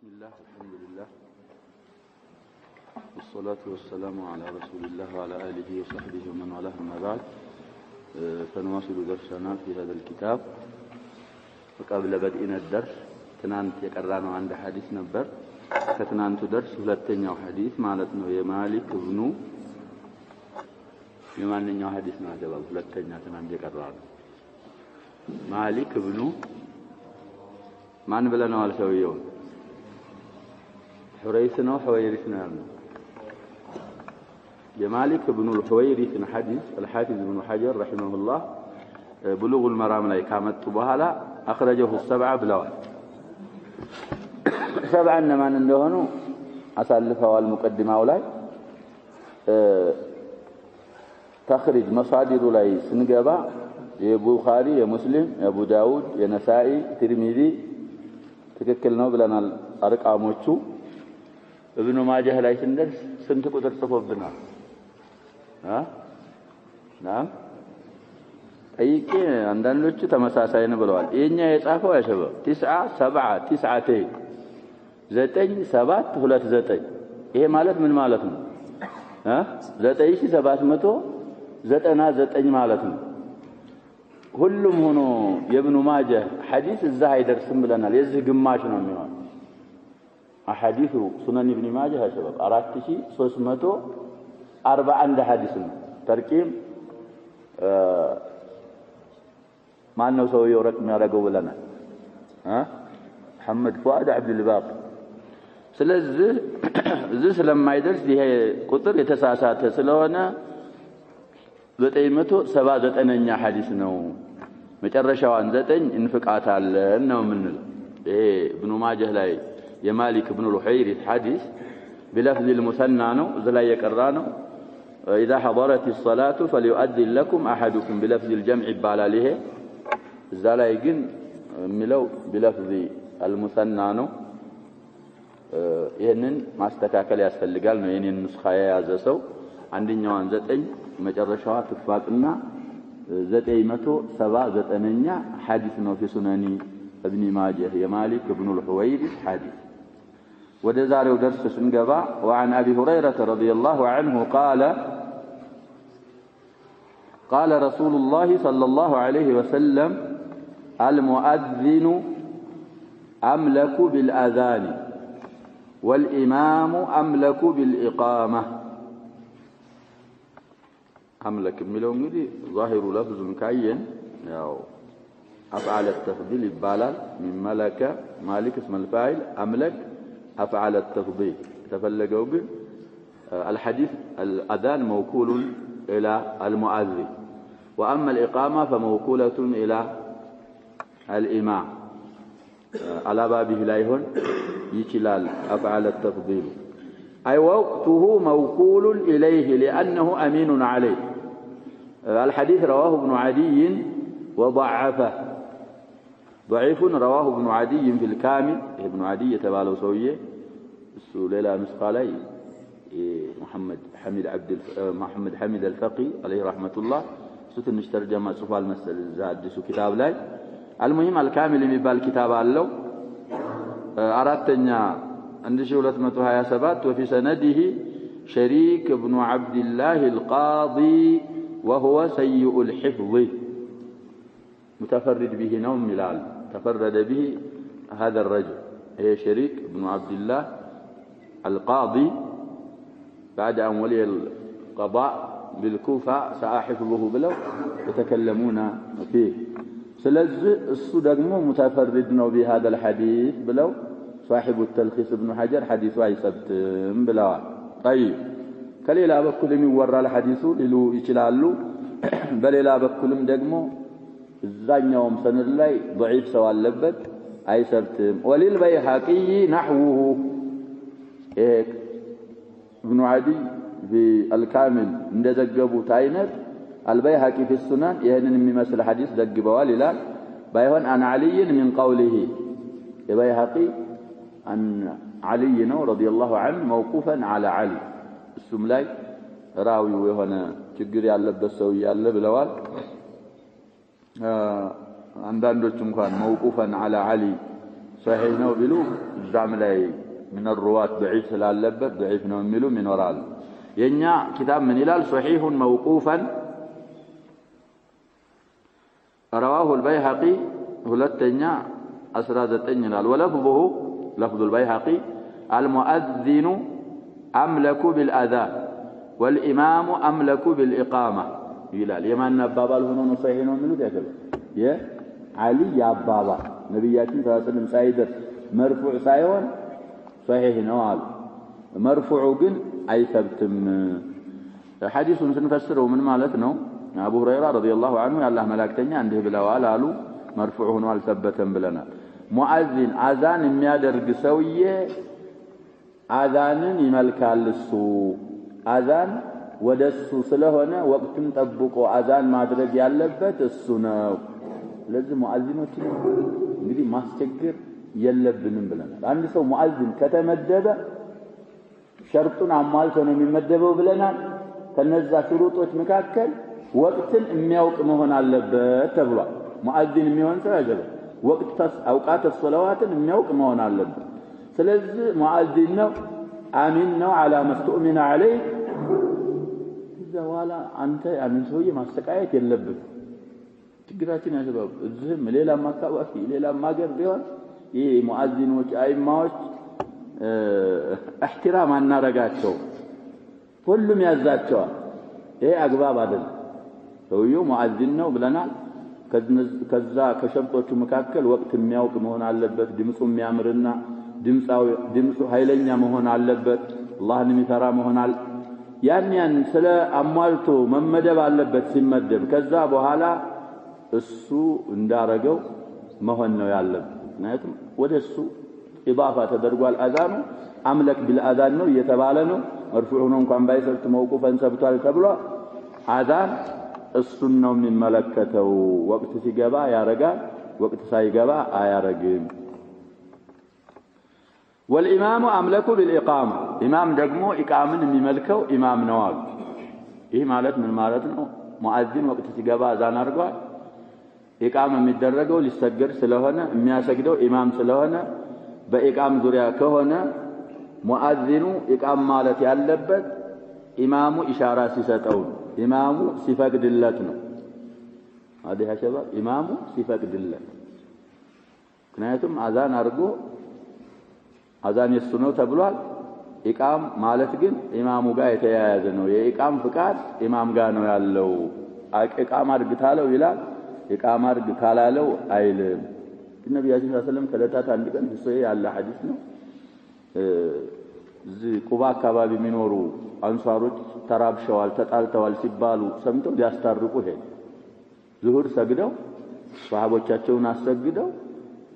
بسم الله الحمد لله والصلاة والسلام على رسول الله وعلى آله وصحبه ومن والاه أما بعد فنواصل درسنا في هذا الكتاب. وقبل بدءنا الدرس تنانت يقرانا عند حديث نبر كتنانت درس ሁለተኛው حديث ማለት ነው የማሊክ ኢብኑ የማንኛው حديث ነው አደባ ሁለተኛ ትናንት የቀራነው ማሊክ ኢብኑ ማን ብለናል አልሰውየው حريث ነው حويرث ነው ያልነው የማሊክ ኢብኑ الحويرث حديث الحافظ ابن حجر رحمه الله بلوغ المرام ላይ ካመጡ በኋላ اخرجه السبعه ብለዋል سبعه እነማን እንደሆኑ አሳልፈዋል ሙቀድማው ላይ تخرج مصادر ላይ ስንገባ የቡኻሪ የሙስሊም የአቡ ዳውድ የነሳኢ ትርሚዚ ትክክል ነው ብለናል አርቃሞቹ ابن ماجه ላይ ስንደርስ ስንት ቁጥር ጽፎብናል نعم ጠይቄ አንዳንዶቹ ተመሳሳይ ነው ብለዋል የኛ የጻፈው ያሸበ 9 7 9 9 7 2 9 ይሄ ማለት ምን ማለት ነው 9799 ማለት ነው ሁሉም ሆኖ የኢብኑ ማጀህ ሐዲስ እዛ አይደርስም ብለናል የዚህ ግማሽ ነው የሚሆነው احاديث سنن ابن ماجه يا شباب 4341 حديث ترقيم ما انه سو يرقم يارغو لنا محمد فؤاد عبد الباقي ስለዚህ እዚህ ስለማይደርስ ይሄ ቁጥር የተሳሳተ ስለሆነ 979ኛ ሐዲስ ነው መጨረሻዋን 9 እንፍቃት አለ ነው ምንለው ይሄ ኢብኑ ማጀህ ላይ የማሊክ ኢብኑ الحويرث حديث بلفظ المثنى ነው እዛ የቀራነው اذا حضرت الصلاه فليؤذن لكم احدكم بلفظ الجمع ይባላል ይሄ እዛ ላይ ግን የሚለው بلفظ المثنى ነው ይሄንን ማስተካከል ያስፈልጋል ነው የኔን ንስኻ የያዘ ሰው አንደኛዋን 9 መጨረሻዋ ትፋቅና 979ኛ ሐዲስ ነው في سنن ابن ماجه የማሊክ ኢብኑ الحويرث حديث ودزارو درس سنغبا وعن ابي هريره رضي الله عنه قال رسول الله صلى الله عليه وسلم المؤذن املك بالاذان والامام املك بالاقامه املك ميلو انغدي ظاهر لفظ مكاين ያው افعل التفضيل يبالال من ملك مالك اسم الفاعل املك افعل التفضيل تفلقوا ግን الحديث الاذان موكول الى المؤذن واما الاقامه فموكوله الى الامام على بابه لا يهون يشلال افعل التفضيل اي وقته موكول اليه لانه امين عليه الحديث رواه ابن عدي وضعفه ضعيف رواه ابن عدي في الكامل ابن عدي تبالو سويه السو ليلى نسخه لي محمد حميد الفقي عليه رحمه الله ستنش ترجمه صفال المسل الحديث كتاب لاي المهم الكامل የሚባል كتاب አለው አራተኛ 1227 وفي سنده شريك ابن عبد الله القاضي وهو سيء الحفظ متفرد به نوم ملال تفرد به هذا الرجل هي شريك ابن عبد الله القاضي بعد أن ولي القضاء بالكوفة سأحفظه بلو يتكلمون فيه سلز الصدقمو متفرد بهذا الحديث بلو صاحب التلخيص ابن حجر حديث واي سبت بلو طيب كليلا بكلم يورى الحديث للو يشلالو بليلا بكلم دقمو الزانيوم سند ላይ ضعيف ሰው አለበት አይሰርትም وللبيهقي نحوه ابن عدي بالكامل እንደዘገቡት አይነት البيهقي في السنن ይሄንን የሚመስል ሐዲስ ዘግበዋል ይላል ባይሆን عن علي من قوله البيهقي عن علي ነው رضي الله عنه موقوفا على علي እሱም ላይ ራዊው የሆነ ችግር ያለበት ሰው ያለ ብለዋል አንዳንዶች እንኳን موقوفا على علي صحيح ነው ቢሉ እዛም ላይ من الرواة ضعيف ስላለበት ضعيف ነው የሚሉ ይኖራሉ የኛ ኪታብ ምን ይላል صحيح موقوفا رواه البيهقي ሁለተኛ 19 ይላል ولفظه لفظ البيهقي المؤذن أملك بالأذان والإمام أملك بالإقامة ይላል የማን አባባል ሆኖ ነው صحيح ነው የሚሉት ያከለ የዓሊ አባባል ነብያችን ሰለላሁ ሳይደር مرفوع ሳይሆን صحيح ነው አሉ مرفوع ግን አይثبትም ሐዲሱን ስንፈስረው ምን ማለት ነው አቡ ሁረይራ ረዲየላሁ ዐንሁ ያላህ መላእክተኛ እንዲህ ብለዋል አሉ مرفوع ሆኖ አልሰበተም ብለናል ሙአዚን አዛን የሚያደርግ ሰውዬ አዛንን ይመልካል እሱ አዛን ወደሱ ስለሆነ ወቅቱን ጠብቆ አዛን ማድረግ ያለበት እሱ ነው ለዚህ ሙአዚኖች እንግዲህ ማስቸገር የለብንም ብለናል አንድ ሰው ሙአዚን ከተመደበ ሸርጡን አሟልቶ ነው የሚመደበው ብለናል ከነዛ ሽሩጦች መካከል ወቅትን የሚያውቅ መሆን አለበት ተብሏል ሙአዚን የሚሆን ሰው ያጀበ ወቅት አውቃት الصلواتን የሚያውቅ መሆን አለበት ስለዚህ ሙአዚን ነው አሚን ነው على مستؤمن عليه ዘዋላ አንተ አሚን ሰውዬ ማስተቃየት የለብም ችግራችን ያሰባው እዚህም ሌላም አካባቢ ሌላም ሀገር ቢሆን ይሄ ሙአዚኖች አይማዎች احترام አናረጋቸው ሁሉም ያዛቸዋል ይሄ አግባብ አይደለም ሰውየው ሙአዚን ነው ብለናል ከዛ ከሸርጦቹ መካከል ወቅት የሚያውቅ መሆን አለበት ድምጹ የሚያምርና ድምጹ ኃይለኛ መሆን አለበት አላህን የሚፈራ መሆን ያን ስለ አሟልቶ መመደብ አለበት ሲመደብ ከዛ በኋላ እሱ እንዳረገው መሆን ነው ያለበት ምክንያቱም ወደሱ ኢባፋ ተደርጓል አዛኑ አምለክ ቢልአዛን ነው እየተባለ ነው مرفوع ነው እንኳን ባይሰብት መውቁፈን ሰብቷል ተብሎ አዛን እሱን ነው የሚመለከተው ወቅት ሲገባ ያረጋል ወቅት ሳይገባ አያረግም والامام املك بالاقامه امام ደግሞ ኢቃምን የሚመልከው ኢማም ነው አሉ ይሄ ማለት ምን ማለት ነው ሙአዚን ወቅት ሲገባ አዛን አድርጓል ኢቃም የሚደረገው ሊሰገድ ስለሆነ የሚያሰግደው ኢማም ስለሆነ በኢቃም ዙሪያ ከሆነ ሙአዚኑ ኢቃም ማለት ያለበት ኢማሙ ኢሻራ ሲሰጠው ኢማሙ ሲፈቅድለት ነው አዲህ ሸባብ ኢማሙ ሲፈቅድለት ምክንያቱም አዛን አድርጎ አዛን የሱ ነው ተብሏል ኢቃም ማለት ግን ኢማሙ ጋር የተያያዘ ነው የኢቃም ፍቃድ ኢማም ጋር ነው ያለው ኢቃም አድርግ ታለው ይላል ኢቃም አድርግ ካላለው አይልም ነብያችን ሰለላሁ ዐለይሂ ወሰለም ከለታት አንድ ቀን እሱ ያለ ሐዲስ ነው ቁባ አካባቢ የሚኖሩ አንሳሮች ተራብሸዋል ተጣልተዋል ሲባሉ ሰምተው ሊያስታርቁ ሄዱ ዙሁር ሰግደው ሷሃቦቻቸውን አሰግደው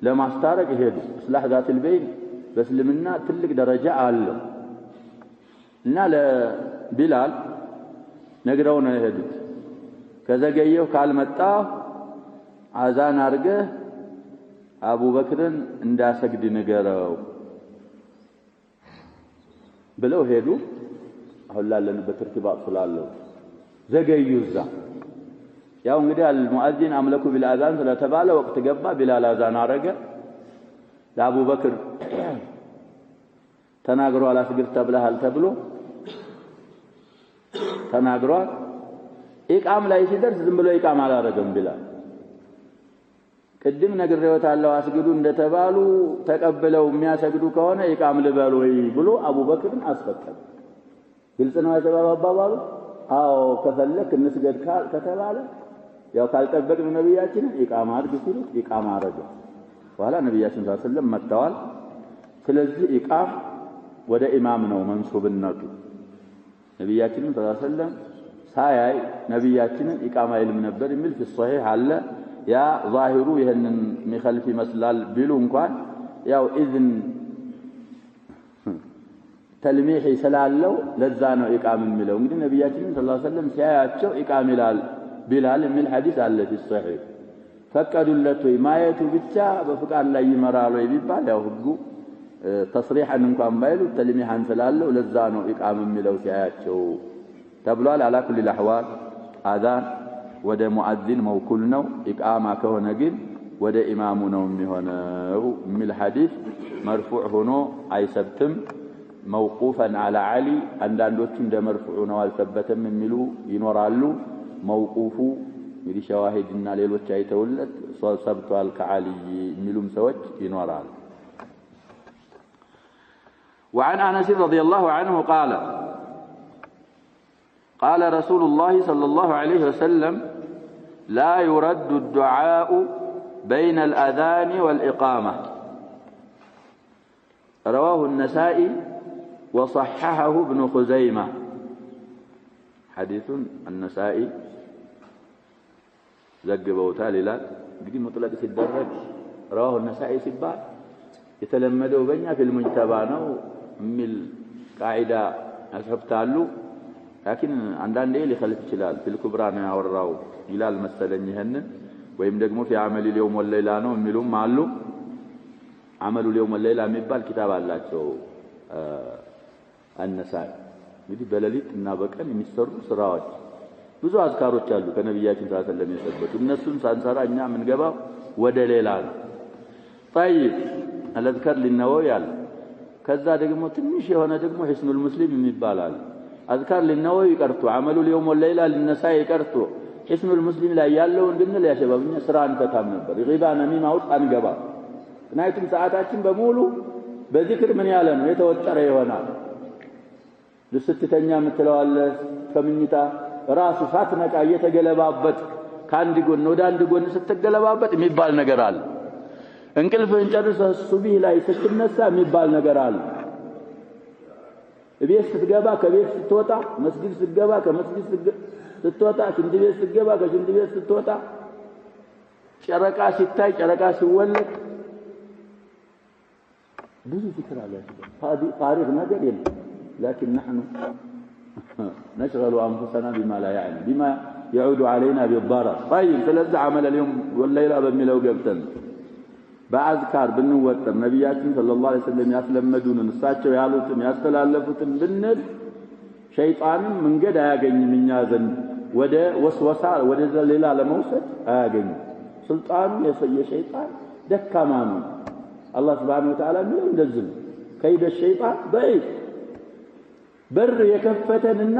ለማስታረቅ ሄዱ እስላህ ዛቱል በይን በእስልምና ትልቅ ደረጃ አለው እና ለቢላል ነግረው ነው የሄዱት ከዘገየው ካልመጣ አዛን አርገህ አቡበክርን እንዳሰግድ ንገረው ብለው ሄዱ አሁን ላለንበት እርትባጥ ስላለው ዘገዩዛ ያው እንግዲህ አልሙአዚን አምለኩ ቢልአዛን ስለተባለ ወቅት ገባ ቢላል አዛን አረገ ለአቡበክር ተናግሯል አስግድ ተብለሃል ተብሎ ተናግሯል ኢቃም ላይ ሲደርስ ዝም ብሎ ኢቃም አላረገም ቢላል ቅድም ነግሬዎታለሁ አስግዱ እንደተባሉ ተቀበለው የሚያሰግዱ ከሆነ ኢቃም ልበል ወይ ብሎ አቡበክርን አስፈቀደ ግልጽ ነው ያተባባሉ አዎ ከፈለክ እንስገድ ከተባለ ያው ካልጠበቅን ነብያችን ኢቃም አድርግ ሲሉ ኢቃም አረገ በኋላ ነብያችን ሰለላሁ ዐለይሂ ወሰለም መጣዋል ስለዚህ ኢቃም ወደ ኢማም ነው መንሱብነቱ ነብያችን ሰለላሁ ዐለይሂ ወሰለም ሳያይ ነብያችን ኢቃም አይልም ነበር የሚል في الصحيح አለ ያ ዛሂሩ ይሄንን ሚخልፍ ይመስላል ቢሉ እንኳን ያው ኢዝን ተልሚህ ስላለው ለዛ ነው ኢቃም የሚለው እንግዲህ ነብያችን ሰለላሁ ዐለይሂ ወሰለም ሲያያቸው ኢቃም ይላል ቢላል የሚል ሐዲስ አለ في الصحيح ፈቀዱለት ወይ ማየቱ ብቻ በፍቃድ ላይ ይመራል ወይ ቢባል ያው ህጉ ተስሪሐን እንኳን ባይሉ ተልሚሃን ስላለው ለዛ ነው ኢቃም የሚለው ሲያያቸው ተብሏል على كل الاحوال አዛን ወደ ሙአዚን መውኩል ነው ኢቃማ ከሆነ ግን وده إمامنا ومهنه من الحديث مرفوع هنا أي سبتم موقوفا على علي عندوتهم ده مرفوعنا والثبت من ملو ينورالو موقوفو يدي شواهدنا ليلوچ ايتولت سبتوال كعلي ملوم سوت ينورال. وعن أنس رضي الله عنه قال قال رسول الله صلى الله عليه وسلم لا يرد الدعاء بين الأذان والإقامة رواه النسائي وصححه ابن خزيمة. حديث النسائي زقبوا تالي لا قديم مطلق سيدرج رواه النسائي سبال يتلمدوا بينا في المجتبانة من القاعدة أسحب تالو لكن عندنا ليه خلف شلال في الكبرى والراو إلى المسألة هن ويمدقموا في عمل اليوم والليلة نو ملوم معلو عمل اليوم والليلة مبال كتاب الله شو النسائي يدي بلاليت النابكان يمسر سراج ብዙ አዝካሮች አሉ ከነብያችን ሰለላሁ ዐለይሂ ወሰለም የሰበቱ እነሱን ሳንሰራ እኛ ምን ገባው ወደ ሌላ ነው። طيب الأذكار للنووي ያለ ከዛ ደግሞ ትንሽ የሆነ ደግሞ ሒስኑል ሙስሊም የሚባላል አዝካር للنووي ቀርቶ عمل اليوم والليلة للنسائي ቀርቶ ሒስኑል ሙስሊም ላይ ያለውን እንድንል ያሸባብኛ ስራ አንፈታም ነበር ይባ ነሚማ ውስጥ አንገባ ምክንያቱም ሰዓታችን በሙሉ በዚክር ምን ያለ ነው የተወጠረ ይሆናል። ልስትተኛ ምትለዋለ ከምኝታ ራሱ ሳትነቃ እየተገለባበት ካንዲ ጎን ወደ አንድ ጎን ስትገለባበት የሚባል ነገር አለ። እንቅልፍን ጨርሰህ ሱብሂ ላይ ስትነሳ የሚባል ነገር አለ። ቤት ስትገባ ከቤት ስትወጣ መስጊድ ስትገባ ከመስጊድ ስትወጣ ሽንት ቤት ስትገባ ከሽንት ቤት ስትወጣ ጨረቃ ሲታይ ጨረቃ ሲወለድ ብዙ ذكر አለ። ታሪክ ነገር የለም لكن نحن نشغل أنفسنا بما لا يعني بما يعود علينا بالضرر. طيب تلزع عمل اليوم والليلة بملو قبتن بأذكار بنوتر نبياتنا صلى الله عليه وسلم يسلمدون نساتشو يالوتن يستلالفتن بالنل شيطان من قد آقني من يازن وده وسوسا وده الليلة لموسد آقني سلطان يا شيطان دكامان الله سبحانه وتعالى من ينزل كيد الشيطان ضعيف በር የከፈተንና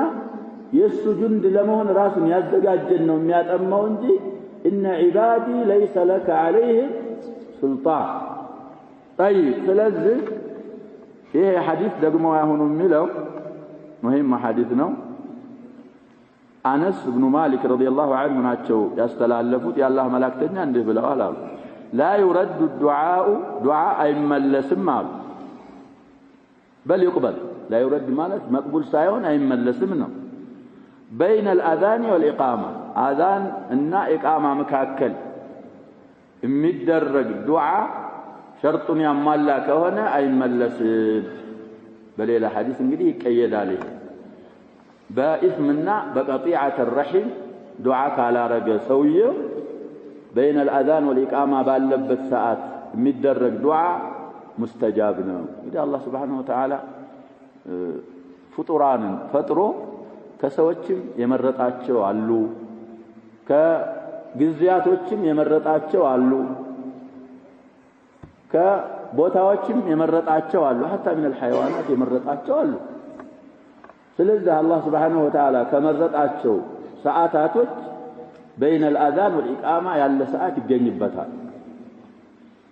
የሱ ጁንድ ለመሆን ራሱን ያዘጋጀን ነው የሚያጠማው እንጂ ان عبادي ليس لك عليهم سلطان. طيب ስለዚህ ይሄ ሐዲስ ደግሞ ያሁኑ የሚለው ሙሂም ሐዲስ ነው። አነስ ኢብኑ ማሊክ ረዲየላሁ ዐንሁ ናቸው ያስተላለፉት የአላህ መላእክተኛ እንዲህ ብለዋል አሉ لا يرد الدعاء دعاء አይመለስም አሉ بل يقبل لا يرد مالك مقبول سايون أي ملسم ነው بين الأذان والإقامة أذان إن إقامة مكاكل የሚደረግ دعاء شرط يملا ከሆነ أي ملسم በሌላ ሐዲስ እንግዲህ ይቀየዳል በኢስምና በቀጢዓት الرحم دعاء ካላረገ ሰውየው بين الأذان والإقامة ባለበት ሰዓት የሚደረግ دعاء مستجاب ነው። እንግዲህ አላህ Subhanahu Wa Ta'ala ፍጡራንን ፈጥሮ ከሰዎችም የመረጣቸው አሉ ከግዚያቶችም የመረጣቸው አሉ ከቦታዎችም የመረጣቸው አሉ حتى من الحيوانات የመረጣቸው አሉ። ስለዚህ አላህ Subhanahu Wa Ta'ala ከመረጣቸው ሰዓታቶች بين الأذان والإقامة ያለ ሰዓት ይገኝበታል።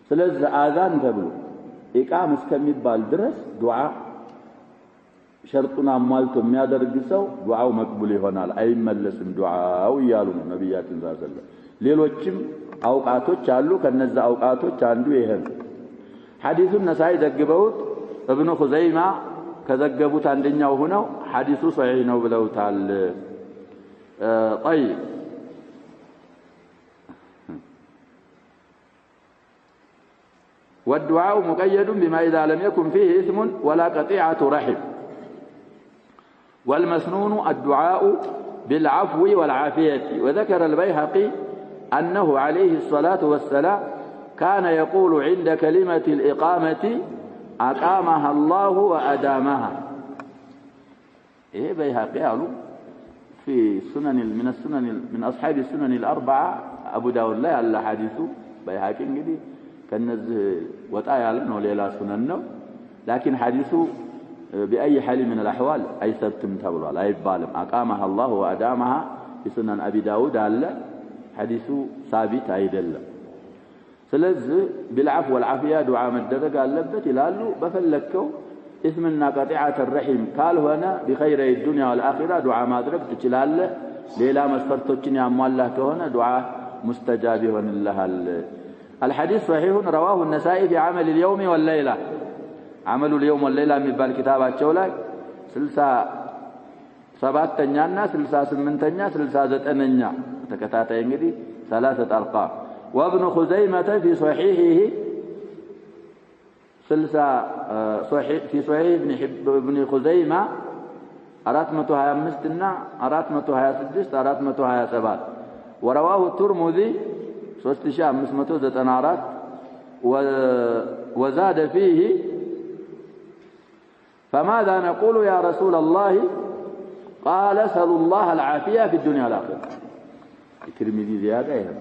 ስለዚህ አዛን ተብሎ ኢቃም እስከሚባል ድረስ ዱዓ شرطنا مالته የሚያደርግ ሰው ዱዓው መቅቡል ይሆናል አይመለስም ዱዓው ይያሉ ነብያችን ሰለላሁ ዐለይሂ ወሰለም። ሌሎችም አውቃቶች አሉ ከነዛ አውቃቶች አንዱ ይሄ ነው። ሐዲሱን ነሳኢ ዘግበውት ኢብኑ ኹዘይማ ከዘገቡት አንደኛው ሆነው ሐዲሱ ሷሂህ ነው ብለውታል። طيب والدعاء مقيد بما إذا لم يكن فيه إثم ولا قطيعة رحم. والمسنون الدعاء بالعفو والعافية. وذكر البيهقي أنه عليه الصلاة والسلام كان يقول عند كلمة الإقامة أقامها الله وأدامها. إيه بيهقي قالوا في سنن من السنن من أصحاب السنن الأربعة أبو داود لا يلا حديثه بيهقي እንግዲህ ከነዚህ ወጣ ያለ ነው ሌላ ሱነን ነው لكن حديثه باي حال من الاحوال اي ثبتم ተብሏል አይባልም اقامها الله وادامها في سنن ابي داود አለ حديثه ثابت አይደለም ስለዚህ بالعفو والعافيه ዱዓ መደረግ አለበት ይላሉ በፈለከው اسمنا قطيعه الرحم قال هنا بخير الدنيا والاخره دعاء ማድረግ ትችላለህ ሌላ መስፈርቶችን ያሟላህ ከሆነ ዱዓ مستجاب يሆንልሃል الحديث صحيح رواه النسائي في عمل اليوم والليله عمل اليوم والليله የሚባል ኪታባቸው ላይ 67ኛና 68ኛ 69ኛ ተከታታይ እንግዲህ ثلاثه ارقام وابن خزيمه في صحيحه صحيح في صحيح ابن خزيمه 425 እና 426 427 ورواه الترمذي 3594 وزاد فيه فماذا نقول يا رسول الله قال سلوا الله العافيه في الدنيا والاخره الترمذي زياده يعني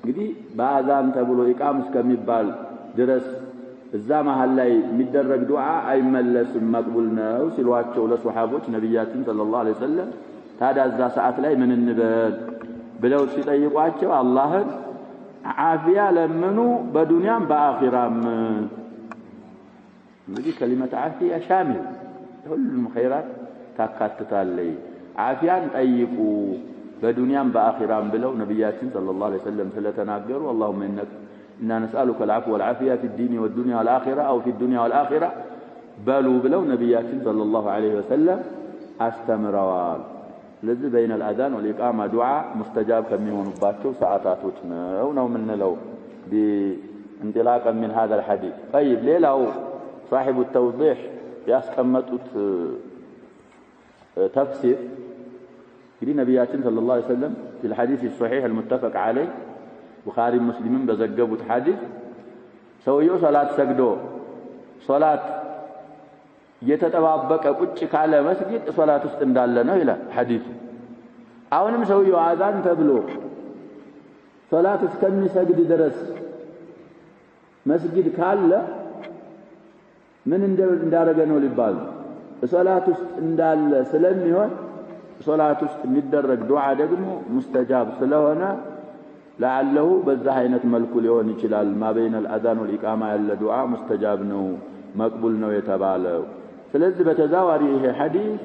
እንግዲህ ባዛን ተብሎ ኢቃም እስከሚባል ድረስ እዛ መሃል ላይ የሚደረግ ዱዓ አይመለስም መቅቡል ነው ሲሏቸው ለሱሐቦች ነብያችን ሰለላሁ ዐለይሂ ወሰለም ታዲያ እዛ ሰዓት ላይ ምን እንበል ብለው ሲጠይቋቸው አላህን አፊያ ለምኑ በዱንያም በአኺራም እንግዲህ ከሊመት አፊያ ሻሚል ሁሉም ኸይራት ታካትታለች አፊያን ጠይቁ በዱንያም በአኺራም ብለው ነብያችን ሰለላሁ ዐለይሂ ወሰለም ስለተናገሩ اللهم إننا نسألك العفو والعافية في الدين والدنيا والآخرة أو في الدنيا والآخرة بلوا بلو نبياتنا صلى الله عليه وسلم استمروا لذي بين الأذان والإقامة دعاء مستجاب كم يهونباتوا ساعاتاتنا ونو من لو بانطلاقا من هذا الحديث طيب ليه له صاحب التوضيح ياسكمتوا تفسير يقول نبياتنا صلى الله عليه وسلم في الحديث الصحيح المتفق عليه بخاري مسلمين بزغبوا حديث سويو صلاه سجدو صلاه የተጠባበቀ ቁጭ ካለ መስጊድ ሶላት ውስጥ እንዳለ ነው ይላል ሐዲሱ አሁንም ሰውየው አዛን ተብሎ ሶላት እስከሚሰግድ ድረስ መስጊድ ካለ ምን እንዳረገ ነው ሊባል ሶላት ውስጥ እንዳለ ስለሚሆን ሶላት ውስጥ የሚደረግ ዱዓ ደግሞ ሙስተጃብ ስለሆነ لعله በዛ አይነት መልኩ ሊሆን ይችላል ما بين الاذان والاقامه ያለ ዱዓ ሙስተጃብ ነው መቅቡል ነው የተባለው ስለዚህ በተዛዋሪ ይሄ ሐዲስ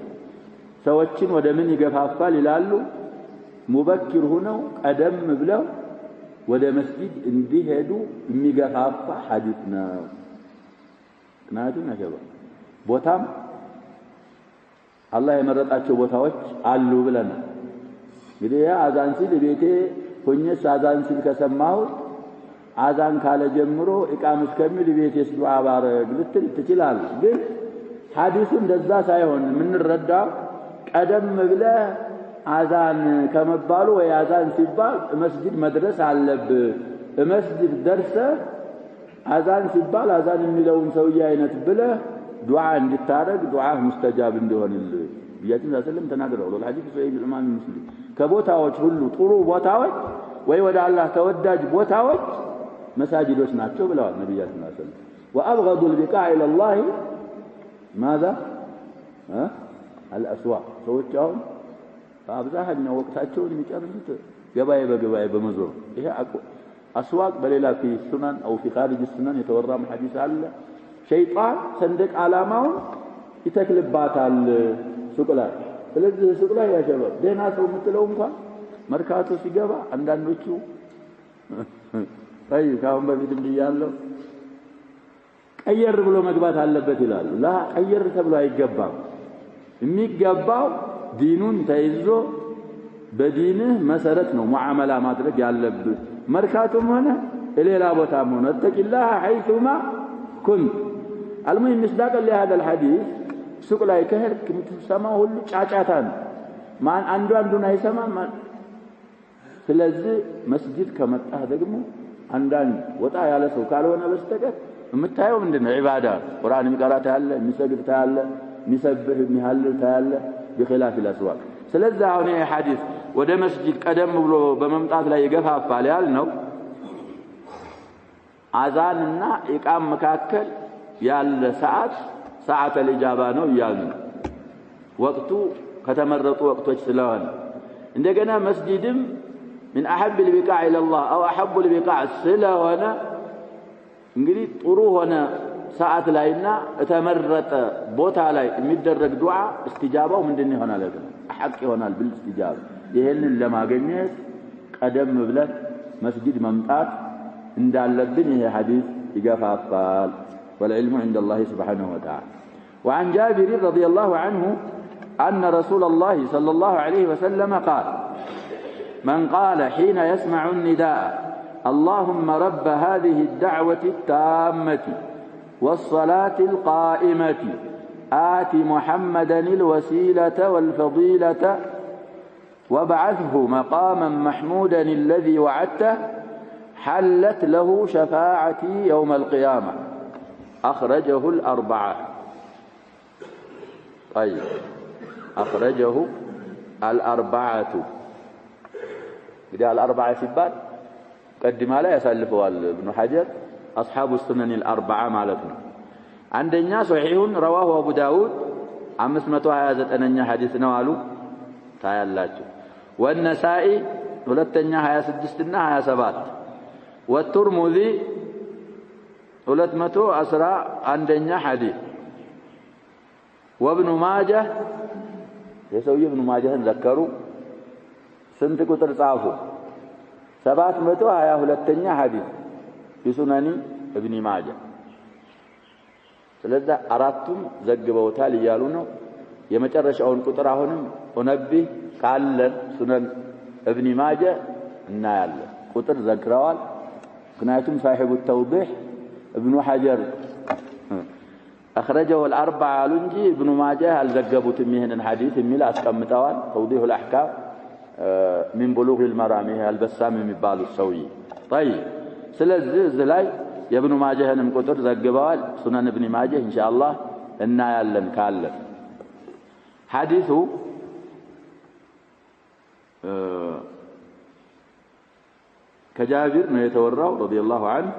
ሰዎችን ወደ ምን ይገፋፋል ይላሉ ሙበክር ሆነው ቀደም ብለው ወደ መስጊድ እንዲሄዱ የሚገፋፋ ሐዲስ ነው ናቱ ነጀባ ቦታም አላህ የመረጣቸው ቦታዎች አሉ ብለና እንግዲህ አዛን ሲል ቤቴ ሆኜስ አዛን ሲል ከሰማው አዛን ካለ ጀምሮ ኢቃም እስከሚል ቤቴስ ዱዓ ባረግ ልትል ትችላል ግን ሐዲሱ እንደዛ ሳይሆን ምን ረዳ ቀደም ብለ አዛን ከመባሉ ወይ አዛን ሲባል መስጊድ መድረስ አለብህ መስጊድ ደርሰ አዛን ሲባል አዛን የሚለውን ሰውዬ አይነት ብለ ዱዓ እንድታረግ ዱዓ ሙስተጃብ እንደሆነልህ ቢያችን ሰለም ተናግረው ለሐዲስ ሰሂህ ኢማም ሙስሊም ከቦታዎች ሁሉ ጥሩ ቦታዎች ወይ ወደ አላህ ተወዳጅ ቦታዎች መሳጅዶች ናቸው ብለዋል ነብያችን ሰለም وابغض البقاع الى الله ماذا الاسواق ሰዎች አሁን በአብዛኛው ወቅታቸውን የሚጨርሱት ገበያ በገበያ በመዞር ይሄ اسواق በሌላ في السنن او في خارج السنن የተወራ ሐዲስ አለ ሸይጣን ሰንደቅ ዓላማው ይተክልባታል ሱቅ ላይ ስለዚህ ሱቅ ላይ ያሸበ ደህና ሰው የምትለው እንኳን መርካቶ ሲገባ አንዳንዶቹ አይ ካሁን በፊት እንዲያለው ቀየር ብሎ መግባት አለበት ይላሉ ላ ቀየር ተብሎ አይገባም የሚገባው ዲኑን ተይዞ በዲንህ መሰረት ነው ሙዓመላ ማድረግ ያለበት መርካቶም ሆነ ሌላ ቦታም ሆነ ተቂላህ حيثما كنت المهم مصداقا لهذا الحديث ሱቅ ላይ ከሄድክ የምትሰማው ሁሉ ጫጫታ ነው ማን አንዱን አይሰማም ስለዚህ መስጊድ ከመጣህ ደግሞ አንዳንድ ወጣ ያለ ሰው ካልሆነ በስተቀር የምታየው ምንድነው ዒባዳ ቁርአን የሚቀራታ ያለ የሚሰግድ ታያለ የሚሰብህ የሚሐልል ታያለ بخلاف الاسواق ስለዚህ አሁን ይሄ ሐዲስ ወደ መስጊድ ቀደም ብሎ በመምጣት ላይ ይገፋፋል ያልነው አዛንና ኢቃም መካከል ያለ ሰዓት الإجابة ነው ይያሉ ወቅቱ ከተመረጡ ወቅቶች ስለሆነ እንደገና መስጂድም من أحب البقاع إلى الله أو أحب البقاع ስለሆነ እንግዲህ ጥሩ ሆነ ሰዓት ላይና ተመረጠ ቦታ ላይ የሚደረግ ዱዓ استجابው ምንድነው ይሆናል ሐቅ ይሆናል بالاستجابة ይሄንን ለማግኘት ቀደም ብለን መስጂድ መምጣት እንዳለብን ይሄ ሐዲስ ይገፋፋል والعلم عند الله سبحانه وتعالى وعن جابر رضي الله عنه أن رسول الله صلى الله عليه وسلم قال من قال حين يسمع النداء اللهم رب هذه الدعوة التامة والصلاة القائمة آت محمدا الوسيلة والفضيلة وابعثه مقاما محمودا الذي وعدته حلت له شفاعتي يوم القيامة أخرجه الأربعة طيب أخرجه الأربعة إذا الأربعة سبات قدم لا يسلفوا ابن حجر أصحاب السنن الأربعة مالتنا عندنا صحيح رواه أبو داود عن مسمته هذا أننا حديثنا والو تعالى والنسائي ولتنيا هيا سدستنا هيا سبات والترمذي ولتمتو أسرى عندنا حديث وابن ماجه يسوي ابن ماجه ذكروا سنت كتر صافو سبات متو هيا ولتنيا حديث في سنن ابن ماجه ስለዚህ አራቱም ዘግበውታል ይያሉ ነው የመጨረሻውን ቁጥር አሁንም ونبي قال سنن ابن ماجه እናያለን ቁጥር ዘክረዋል ምክንያቱም صاحب التوضيح ابن حجر اخرجه الاربعه علنجي ابن ماجه الزغبوتم ይሄንን ሐዲስ የሚል አስቀምጠዋል توضيح الاحكام من بلوغ المرام البسام የሚባሉ ሰውዬ طيب ስለዚህ ዝላይ የابن ماجهንም ቁጥር ዘግበዋል ሱነን ابن ماجه ኢንሻአላህ እናያለን ካለ ሐዲሱ كجابر ما يتوراه رضي الله عنه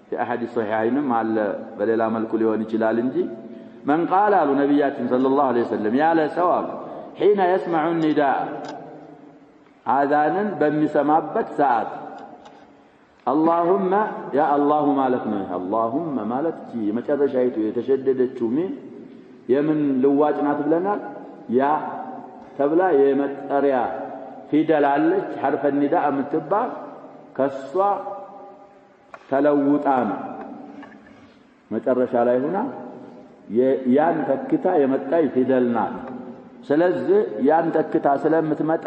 في أحد الصحيحين مع بليلا ملك ليون جلال انجي من قال له نبيات صلى الله عليه وسلم يا لسواب حين يسمع النداء آذانا بمسمابت ساعات اللهم يا الله مالتنا اللهم مالتي ما كذا شيء يتشدد مين يمن لواجنات بلنا يا تبلا يمتريا في دلالة حرف النداء متبع كسوا تلوطان مترش عليه هنا ያን ተክታ የመጣይ ፊደልናት ስለዚህ ያን ተክታ ስለምትመጣ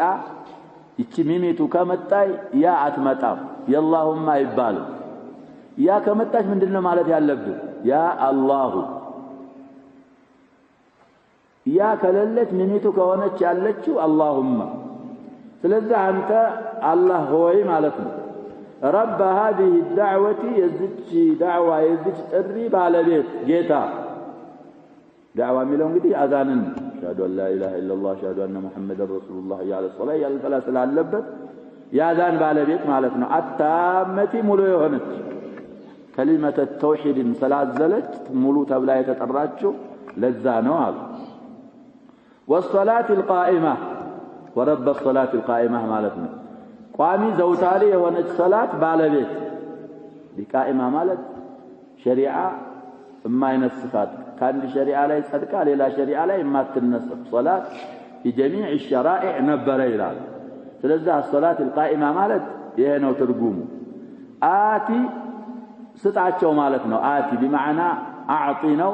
እቺ ሚሚቱ ከመጣይ ያ አትመጣም የአላሁማ ይባል ያ ከመጣች ምንድነው ማለት ያለብን ያ አላሁ ያ ከለለች ሚሚቱ ከሆነች ያለችው አላሁማ ስለዚህ አንተ አላህ ሆይ ማለት ነው رب هذه الدعوة يزج دعوة يزج ጥሪ ባለቤት ጌታ دعوة ميلون قدي أذانا شهد أن لا إله إلا الله شهد أن محمد رسول الله يا الصلاة يا الفلاس العلبت يا أذان بالبيت مالتنا التامة ملو يهنت كلمة التوحيد صلاة زلت ملو تبلا يتطراتشو لزانو هذا والصلاة القائمة ورب الصلاة القائمة مالتنا قامي زوتاري يهنت صلاة بالبيت بقائمة مالت شريعة ما ينسخات كان الشريعة لا يصدق لا شريعة لا ما تنسخ صلاة في جميع الشرائع نبر إلى ስለዚህ الصلاة القائمة ማለት ይሄ ነው ትርጉሙ አቲ ስጣቸው ማለት ነው አቲ بمعنى اعطي ነው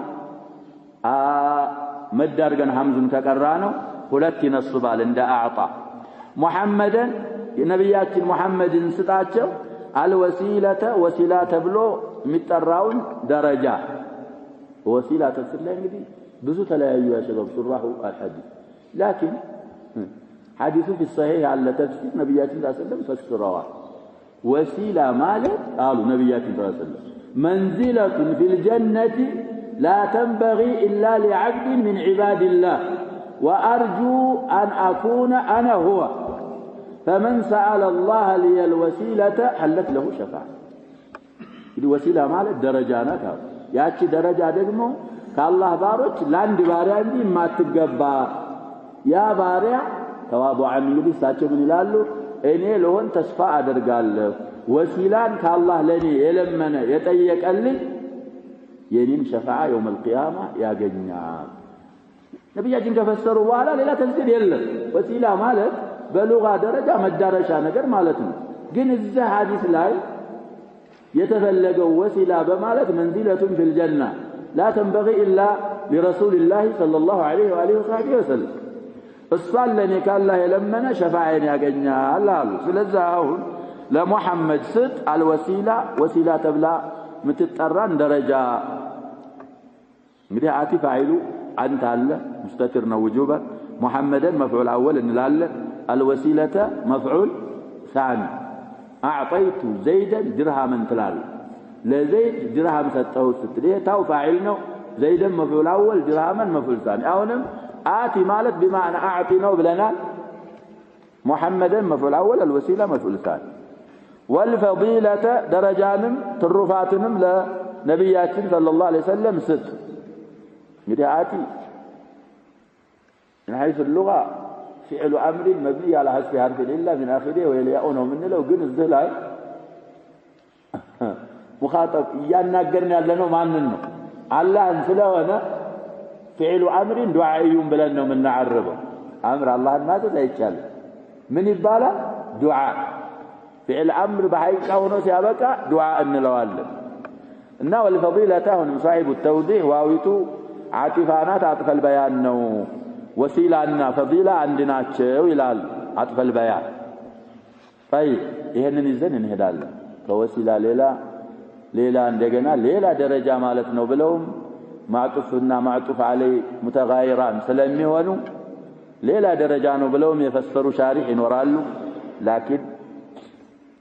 መዳርገን ሐምዙን ተቀራ ነው ሁለት ይነስባል እንደ አዕጣ ሙሐመድን የነብያችን ሙሐመድን ስጣቸው አልወሲለተ ወሲላ ተብሎ የሚጠራውን ደረጃ وسيلة تفسير لا انجدي بزو تلايو يا شباب شرحه الحديث لكن حديثه في الصحيح على تفسير نبيات الله صلى الله عليه وسلم فسروا وسيلة مالت قالوا نبيات الله صلى الله عليه وسلم منزلة في الجنة لا تنبغي إلا لعبد من عباد الله وأرجو أن أكون أنا هو فمن سأل الله لي الوسيلة حلت له شفاعة እንግዲህ ወሲላ ማለት ደረጃ ናት። ያቺ ደረጃ ደግሞ ከአላህ ባሮች ለአንድ ባሪያ እንጂ የማትገባ ያ ባሪያ ተዋዱዓን እንግዲህ እሳቸው ምን ይላሉ? እኔ ለሆን ተስፋ አደርጋለሁ ወሲላን ከአላህ ለኔ የለመነ የጠየቀልኝ የኔን ሸፋዓ የውመል ቂያማ ያገኛል። ነብያችን ከፈሰሩ በኋላ ሌላ ተንዚል የለም። ወሲላ ማለት በሉጋ ደረጃ መዳረሻ ነገር ማለት ነው። ግን እዛ ሐዲስ ላይ የተፈለገው ወሲላ በማለት መንዚለቱን ፊል ጀና ላ ተንበጊ ኢላ ሊረሱሊላህ ሰለላሁ ዐለይሂ ወሰለም እሷን ለኔ ካላህ የለመነ ሸፋዓን ያገኛል አሉ። ስለዚህ አሁን ለሙሐመድ ስጥ አልወሲላ ወሲላ ተብላ ምትጠራን ደረጃ እንግዲህ አቲ ፋዒሉ አንተ አለ ሙስተትር ነው ውጁባ ሙሐመድን መፍዑል አወል እንላለን الوسيلة مفعول ثاني أعطيت زيدا درهما تلال لزيد درهم ستهو ستريه تاو فاعلنا زيدا مفعول أول درهما مفعول ثاني أونم آتي مالت بمعنى أعطينا بلنا محمدا مفعول أول الوسيلة مفعول ثاني والفضيلة درجانم ترفاتنم لنبياتنا صلى الله عليه وسلم ست مدي آتي من حيث اللغة فعل أمر مبني على حذف حرف الإلا من آخره ويلياؤونه من لو جن الزهلاي مخاطب يناقرني لنا ما ننو الله انسلونا فعل أمر دعائي بلنا من نعربه أمر الله الناس لا يتشال من يبالا دعاء فعل أمر بحيث كونه سيابك دعاء النلوال إنه والفضيلة هنا صاحب التوضيح واويتو عاطفانات عطف البيان نو وسيلة فضيلة عندنا تشو إلى عطف البيان طيب ይሄንን ይዘን እንሄዳለን ከወሲላ ሌላ እንደገና ሌላ ደረጃ ማለት ነው ብለውም ማዕጡፍና ማዕጡፍ عليه متغايران ስለሚሆኑ ሌላ ደረጃ ነው ብለውም የፈሰሩ ሻሪህ ይኖራሉ ላኪን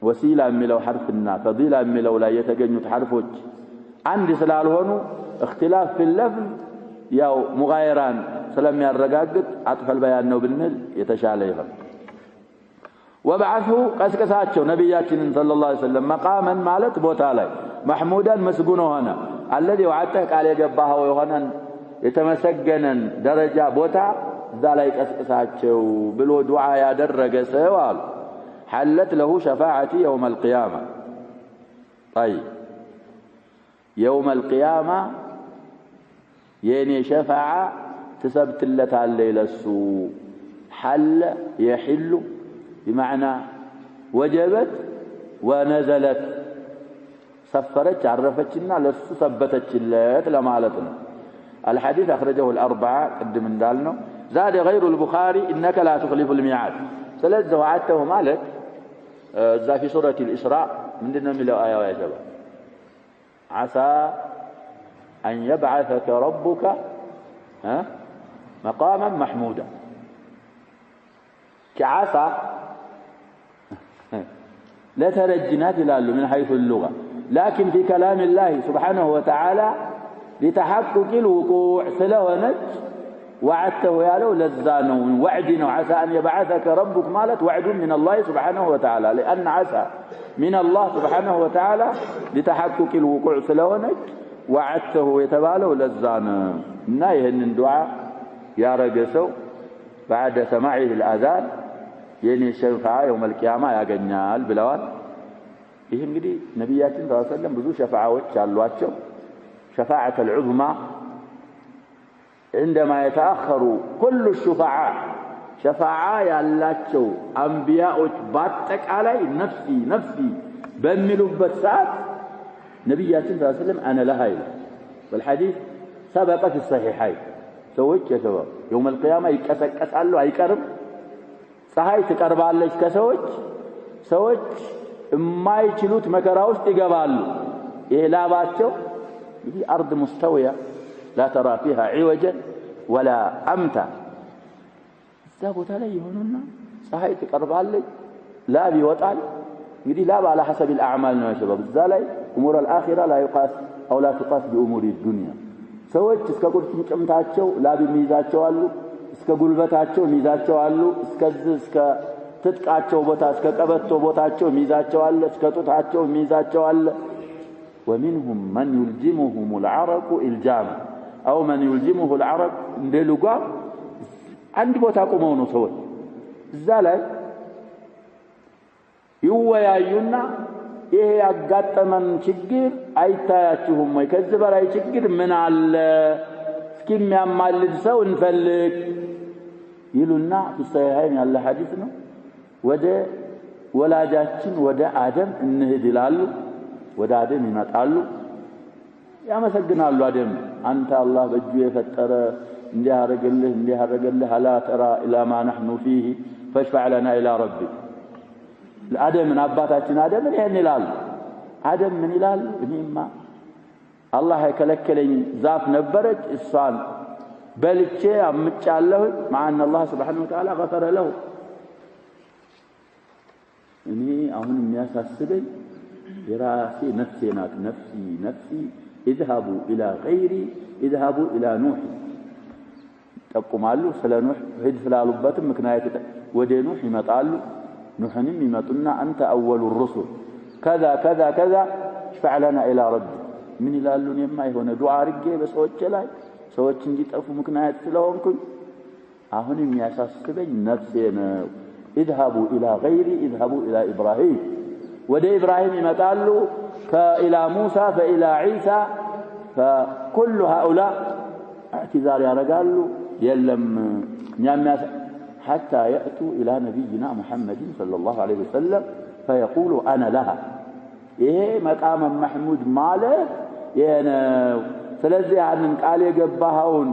ወሲላ የሚለው ሐርፍና ፈዲላ የሚለው ላይ የተገኙት ሐርፎች አንድ ስላልሆኑ اختلاف في اللفظ ያው ሙጋይራን ስለሚያረጋግጥ አጥፈል በያን ነው ብንል የተሻለ ይሆን وبعثه قسقساቸው ነብያችንን ሰለላሁ ዐለይሂ ወሰለም መቃመን ማለት ቦታ ላይ محمودان መስጉኖ ሆነ الذي وعدته ቃል የገባው የሆነን የተመሰገነን ደረጃ ቦታ እዛ ላይ ቀስቅሳቸው ብሎ ዱዓ ያደረገ ሰው አሉ حلت له شفاعتي يوم القيامة طيب يوم القيامة يعني شفاعة تثبت لتعالى للسوء حل يحل بمعنى وجبت ونزلت سفرت عرفتنا لسو ثبتت اللات لمالتنا الحديث أخرجه الأربعة قدم من دالنا زاد غير البخاري إنك لا تخلف الميعاد ثلاث وعدته مالك ذا في سورة الإسراء من دنا من الآية يا شباب عسى أن يبعثك ربك مقاما محمودا كعسى لا ترجنات لاله من حيث اللغة لكن في كلام الله سبحانه وتعالى لتحقق الوقوع سلونج وعدته يالو لزانو وعدنا عسى أن يبعثك ربك مالت وعد من الله سبحانه وتعالى لأن عسى من الله سبحانه وتعالى لتحقق الوقوع سلونج وعدته يتبالو لزانو نايهن الدعاء يا رجسو بعد سماعه الأذان يعني الشفاعة يوم القيامة يا جنال بلوان ይህ እንግዲህ ነብያችን ሰለላሁ ዐለይሂ ወሰለም ብዙ ሸፋዓዎች አሏቸው شفاعة العظمى عندما يتأخر كل الشفعاء شفاعة ያላቸው አንቢያዎች በአጠቃላይ نفسي በሚሉበት ሰዓት ነብያችን ሰለላሁ ዐለይሂ ወሰለም انا لها والحديث سبق في الصحيحين ሰዎች የሰው يوم القيامة ይቀሰቀሳሉ አይቀርም ፀሐይ ትቀርባለች ከሰዎች የማይችሉት መከራ ውስጥ ይገባሉ ይሄ ላባቸው دي أرض مستوية لا ترى فيها عوجا ولا أمتا الزابط عليه هنا صحيح تقرب علي لا بيوطال يدي لا على حسب الأعمال يا شباب الزالي أمور الآخرة لا يقاس أو لا تقاس بأمور الدنيا سويت اسكا قلت ميزاتشو لا بميزاتشو قالو اسكا قلبتاتشو ميزاتشو قالو اسكا تتقاتشو بوتا اسكا قبتو بوتاتشو ميزاتشو قال اسكا توتاتشو ميزاتشو قال ومنهم من يلجمهم العرق إلجام أو من يلجمه العرق للقا عند بوتاقومونو سوت زالي يويايونا ይሄ ያጋጠመን ችግር አይታያችሁም ወይ ከዚህ በላይ ችግር ምን አለ እስኪ የሚያማልድ ሰው እንፈልግ ይሉና ፍሳይሃይን ያለ ሐዲስ ነው ወደ ወላጃችን ወደ አደም እንሂድ ይላሉ ወደ አደም ይመጣሉ ያመሰግናሉ አደም አንተ አላህ በእጁ የፈጠረ እንዲያረገልህ አላ ተራ ኢላ ማ نحن فيه فاشفع لنا الى ربك ለአደም አባታችን አደም ይሄን ይላል አደም ምን ይላል እኔማ አላህ የከለከለኝ ዛፍ ነበረች እሷን በልቼ አምጫለሁ ማን አላህ Subhanahu Wa Ta'ala غفر له እኔ አሁን የሚያሳስበኝ የራሴ ነፍሴ ናት ነፍሲ اذهبوا الى غيري اذهبوا الى نوح ጠቁማሉ ስለ ኑህ ሂድ ስላሉበት ምክንያት ወደ ኑህ ይመጣሉ نوحንም ይመጡና አንተ اول الرسل كذا كذا كذا اشفع لنا الى رب ምን ይላሉ እኔማ የሆነ ዱዓ አርጌ በሰዎች ላይ ሰዎች እንዲጠፉ ምክንያት ስለሆንኩኝ አሁን የሚያሳስበኝ ነፍሴ ነው اذهبوا الى غيري اذهبوا الى ابراهيم ወደ ኢብራሂም ይመጣሉ ከኢላ ሙሳ فإلى عيسى فكل هؤلاء اعتذار ያረጋሉ የለም حتى يأتوا إلى نبينا محمد صلى الله عليه وسلم فيقول أنا لها إيه مقام محمود مالك يعني ስለዚህ አንን ቃል የገባውን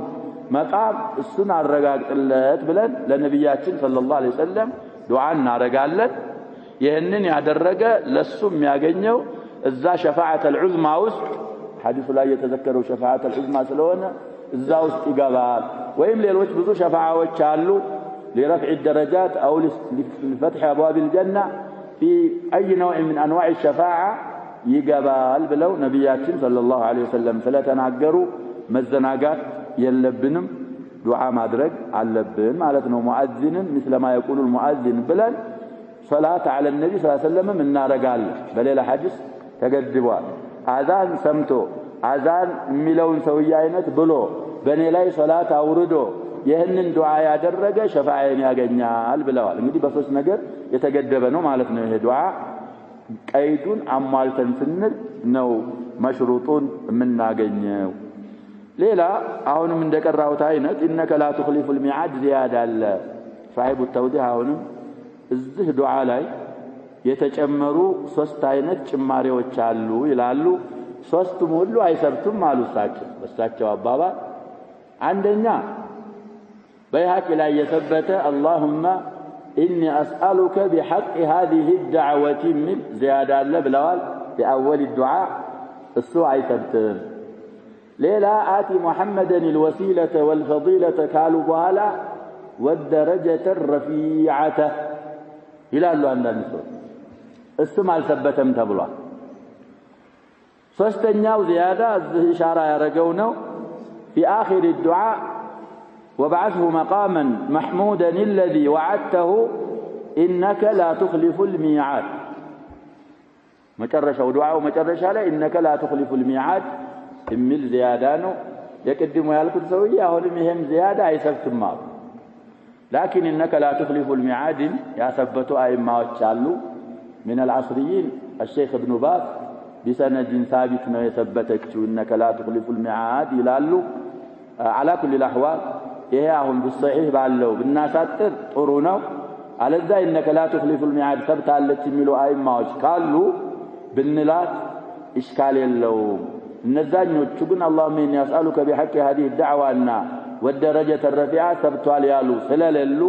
መቃም እሱን አረጋግጥለት ብለን ለነብያችን ሰለላሁ ዐለይሂ ወሰለም ዱዓ እናረጋለን ይሄንን ያደረገ ለሱ የሚያገኘው እዛ ሸፋዓተል ዑዝማ ውስጥ ሐዲሱ ላይ የተዘከረው ሸፋዓተል ዑዝማ ስለሆነ እዛ ውስጥ ይገባል ወይም ሌሎች ብዙ ሸፋዓዎች አሉ لرفع الدرجات أو لفتح أبواب الجنة في أي نوع من أنواع الشفاعة يقبال بلو نبياتنا صلى الله عليه وسلم فلا تنعقروا مزناقات يلبنم دعاء مدرج على اللبن معناته مؤذن مثل ما يقول المؤذن بلن صلاة على النبي صلى الله عليه وسلم من نار قال بليل حدث تقدبوا أذان سمتو أذان ملون سوياينت بلو بني لاي صلاة أوردو ይሄንን ዱዓ ያደረገ ሸፋዓን ያገኛል ብለዋል እንግዲህ በሶስት ነገር የተገደበ ነው ማለት ነው ይሄ ዱዓ ቀይዱን አሟልተን ስንል ነው መሽሩጡን የምናገኘው ሌላ አሁንም እንደቀራውት አይነት ኢነከ ላ تخلف الميعاد زياده አለ صاحب التوضيح አሁንም እዚህ ዱዓ ላይ የተጨመሩ ሶስት አይነት ጭማሪዎች አሉ ይላሉ ሶስቱም ሁሉ አይሰርቱም አሉሳቸው በሳቸው አባባል አንደኛ بيهاك لا يثبت اللهم إني أسألك بحق هذه الدعوة من زيادة اللبلوال بأول الدعاء السوء يثبتن ليلا آتي محمدا الوسيلة والفضيلة كالوا بهلا والدرجة الرفيعة إلى الله أن نسول السمع ثبتم تبلا فاستنياو زيادة إشارة يرجونه في آخر الدعاء وبعثه مقاما محمودا الذي وعدته إنك لا تخلف الميعاد مكرش ودعاء مكرش على إنك لا تخلف الميعاد إمل زيادانه يقدم يالكد سوية هولم يهم زيادة يسبت الماض لكن إنك لا تخلف الميعاد يا ثبتوا أئمة وتشالوا من العصريين الشيخ ابن باز بسند ثابت ما يثبتك إنك لا تخلف الميعاد يلالو على كل الأحوال ይሄ አሁን በሰሂህ ባለው ብናሳጥር ጥሩ ነው አለዛ ኢነከ ላ تخلف الميعاد ተብታለች የሚሉ አይማዎች ካሉ ብንላት ኢሽካል የለውም እነዛኞቹ ግን اللهم اني اسالك بحق هذه الدعوه والدرجه الرفيعه ተብቷል ያሉ ስለሌሉ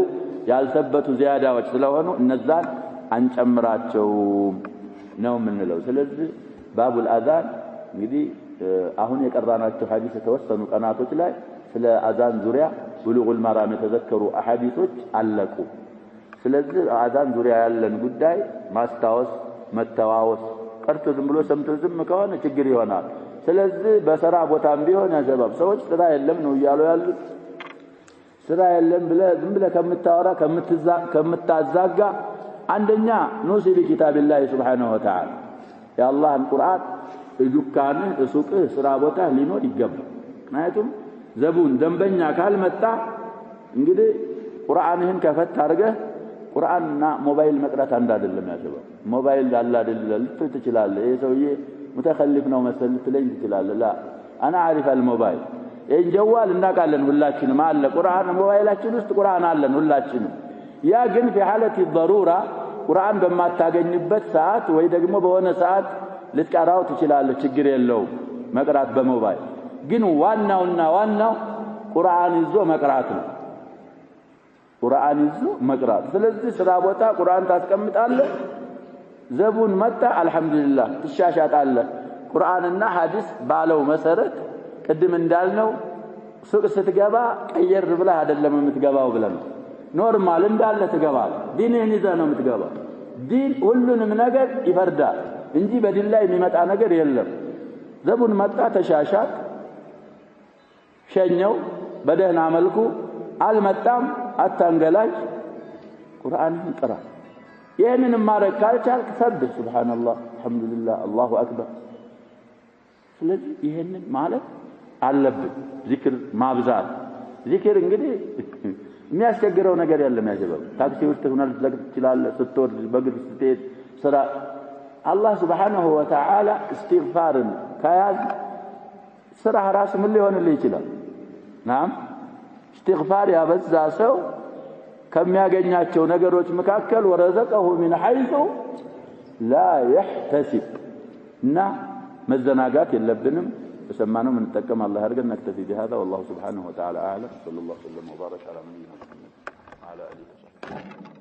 ያልሰበቱ ዚያዳዎች ስለሆኑ እነዛን አንጨምራቸው ነው ምንለው ስለዚህ ባቡል አዛን እንግዲህ አሁን የቀራናቸው ሐዲስ የተወሰኑ ቀናቶች ላይ ስለ አዛን ዙሪያ ብሉጉል መራም የተዘከሩ አሐዲሶች አለቁ ስለዚህ አዛን ዙሪያ ያለን ጉዳይ ማስታወስ መተዋወስ ቀርቶ ዝም ብሎ ሰምቶ ዝም ከሆነ ችግር ይሆናል ስለዚህ በሰራ ቦታም ቢሆን ያዘባብ ሰዎች ስራ የለም ነው ይያሉ ያሉት ስራ የለም ብለ ዝም ብለ ከምታወራ ከምታዛጋ አንደኛ ኑሲ ቢኪታቢላህ ሱብሃነሁ ወተዓላ የአላህን ቁርአን ዱካንህ ሱቅህ ስራ ቦታ ሊኖር ይገባል ምክንያቱም ዘቡን ደንበኛ ካልመጣ እንግዲህ ቁርአንህን ከፈት አድርገህ ቁርአንና ሞባይል መቅራት አንድ አይደለም ያሸበው ሞባይል አላ አይደለም ልትል ትችላለህ ይሄ ሰውዬ متخلف ነው መሰል ልትለኝ ትችላለህ لا انا عارف الموبايل ይሄን ጀዋል እናቃለን ሁላችንም አለ ቁርአን ሞባይላችን ውስጥ ቁርአን አለን ሁላችንም ያ ግን في حالة الضروره ቁርአን በማታገኝበት ሰዓት ወይ ደግሞ በሆነ ሰዓት ልትቀራው ትችላለህ ችግር የለውም መቅራት በሞባይል ግን ዋናው ቁርአን ይዞ መቅራት ነው ቁርአን ይዞ መቅራት ስለዚህ ስራ ቦታ ቁርአን ታስቀምጣለህ ዘቡን መጣ አልহামዱሊላህ ትሻሻጣለህ ቁርአንና ሐዲስ ባለው መሰረት ቅድም እንዳልነው ሱቅ ስትገባ ቀየር ብለህ አይደለም የምትገባው ብለን ኖርማል እንዳለ ትገባለህ ዲንህን ይዘህ ነው የምትገባው ዲን ሁሉንም ነገር ይፈርዳል እንጂ በዲን ላይ የሚመጣ ነገር የለም ዘቡን መጣ ተሻሻጥ ሸኘው በደህና መልኩ አልመጣም አታንገላጅ ቁርአንን ቅራ ይሄንን ማረክ ካልቻልክ ሰብህ ሱብሃንአላህ አልহামዱሊላህ አላሁ አክበር ስለዚህ ይሄንን ማለት አለብን ዚክር ማብዛት ዚክር እንግዲህ የሚያስቸግረው ነገር የለም ያጀበው ታክሲ ውስጥ ሆነህ ልትዘግት ትችላለህ ስትወርድ በእግር ስትሄድ ስራ አላህ Subhanahu Wa Ta'ala استغفارን ከያዝ ስራ ራስ ምን ሊሆንልህ ይችላል ናም استغفار ያበዛ ሰው ከሚያገኛቸው ነገሮች መካከል ወረዘቀሁ من حيث لا يحتسب እና መዘናጋት የለብንም በሰማነው ምን ተጠቀም አላህ አድርገን ነክተፊ بهذا والله سبحانه وتعالى اعلم صلى الله وسلم وبارك على نبينا محمد وعلى اله وصحبه